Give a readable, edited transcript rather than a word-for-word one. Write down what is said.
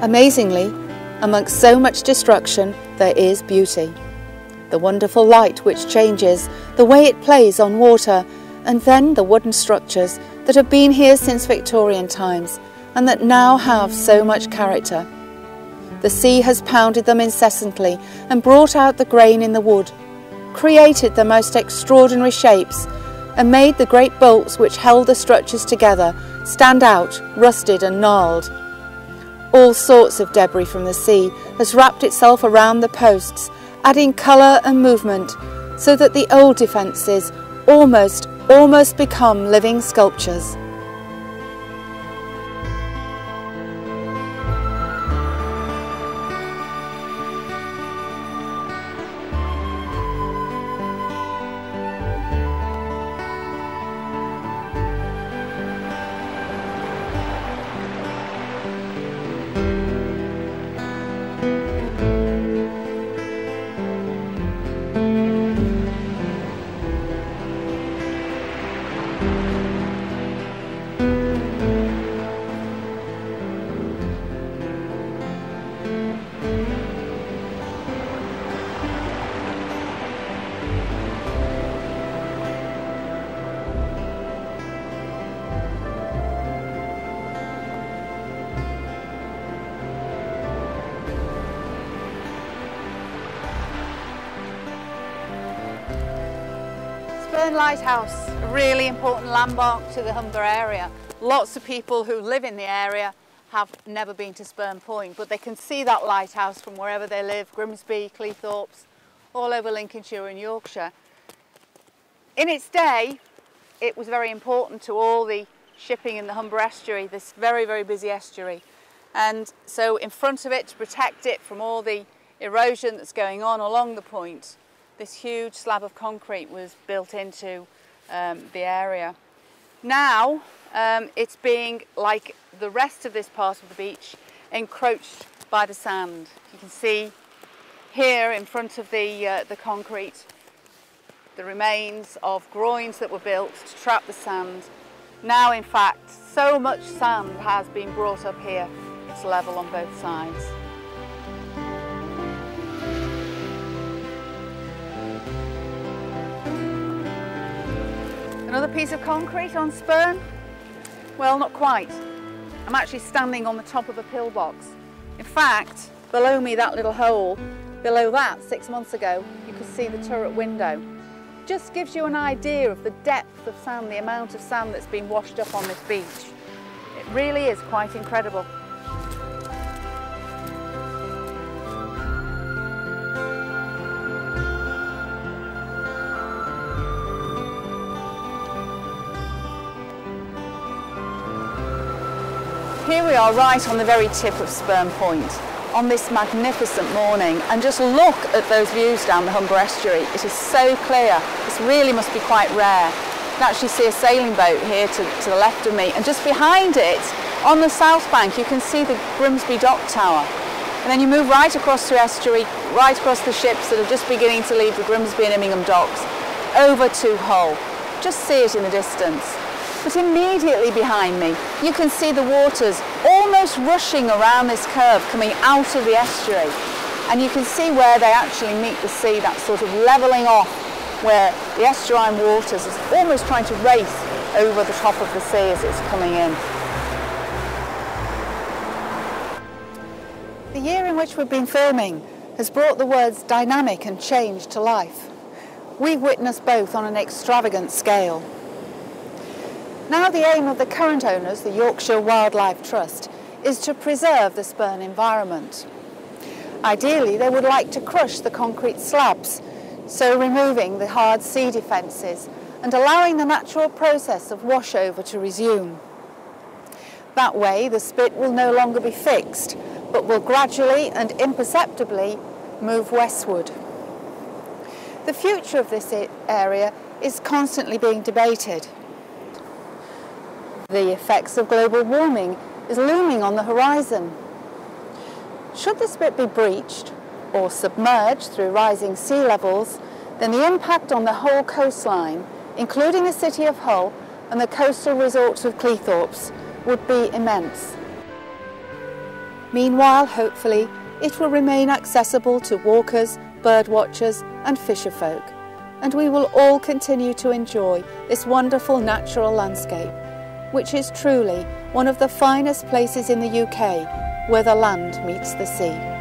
Amazingly, amongst so much destruction, there is beauty. The wonderful light which changes, the way it plays on water, and then the wooden structures that have been here since Victorian times and that now have so much character. The sea has pounded them incessantly and brought out the grain in the wood, created the most extraordinary shapes, and made the great bolts which held the structures together stand out, rusted and gnarled. All sorts of debris from the sea has wrapped itself around the posts, adding colour and movement, so that the old defences almost become living sculptures. Spurn Lighthouse, a really important landmark to the Humber area. Lots of people who live in the area have never been to Spurn Point, but they can see that lighthouse from wherever they live, Grimsby, Cleethorpes, all over Lincolnshire and Yorkshire. In its day, it was very important to all the shipping in the Humber estuary, this very, very busy estuary. And so in front of it, to protect it from all the erosion that's going on along the point, this huge slab of concrete was built into the area. Now it's being, like the rest of this part of the beach, encroached by the sand. You can see here in front of the concrete the remains of groins that were built to trap the sand. Now in fact so much sand has been brought up here, it's level on both sides. Another piece of concrete on Spurn? Well, not quite. I'm actually standing on the top of a pillbox. In fact, below me, that little hole, below that 6 months ago, you could see the turret window. Just gives you an idea of the depth of sand, the amount of sand that's been washed up on this beach. It really is quite incredible. Here we are right on the very tip of Spurn Point on this magnificent morning, and just look at those views down the Humber estuary. It is so clear. This really must be quite rare. You can actually see a sailing boat here to the left of me, and just behind it on the south bank you can see the Grimsby dock tower. And then you move right across the estuary, right across the ships that are just beginning to leave the Grimsby and Immingham docks, over to Hull. Just see it in the distance. But immediately behind me, you can see the waters almost rushing around this curve coming out of the estuary. And you can see where they actually meet the sea, that sort of levelling off, where the estuarine waters is almost trying to race over the top of the sea as it's coming in. The year in which we've been filming has brought the words dynamic and change to life. We've witnessed both on an extravagant scale. Now the aim of the current owners, the Yorkshire Wildlife Trust, is to preserve the Spurn environment. Ideally, they would like to crush the concrete slabs, so removing the hard sea defences and allowing the natural process of washover to resume. That way, the spit will no longer be fixed, but will gradually and imperceptibly move westward. The future of this area is constantly being debated. The effects of global warming is looming on the horizon. Should the spit be breached or submerged through rising sea levels, then the impact on the whole coastline, including the city of Hull and the coastal resorts of Cleethorpes, would be immense. Meanwhile, hopefully, it will remain accessible to walkers, bird watchers and fisher folk, and we will all continue to enjoy this wonderful natural landscape, which is truly one of the finest places in the UK where the land meets the sea.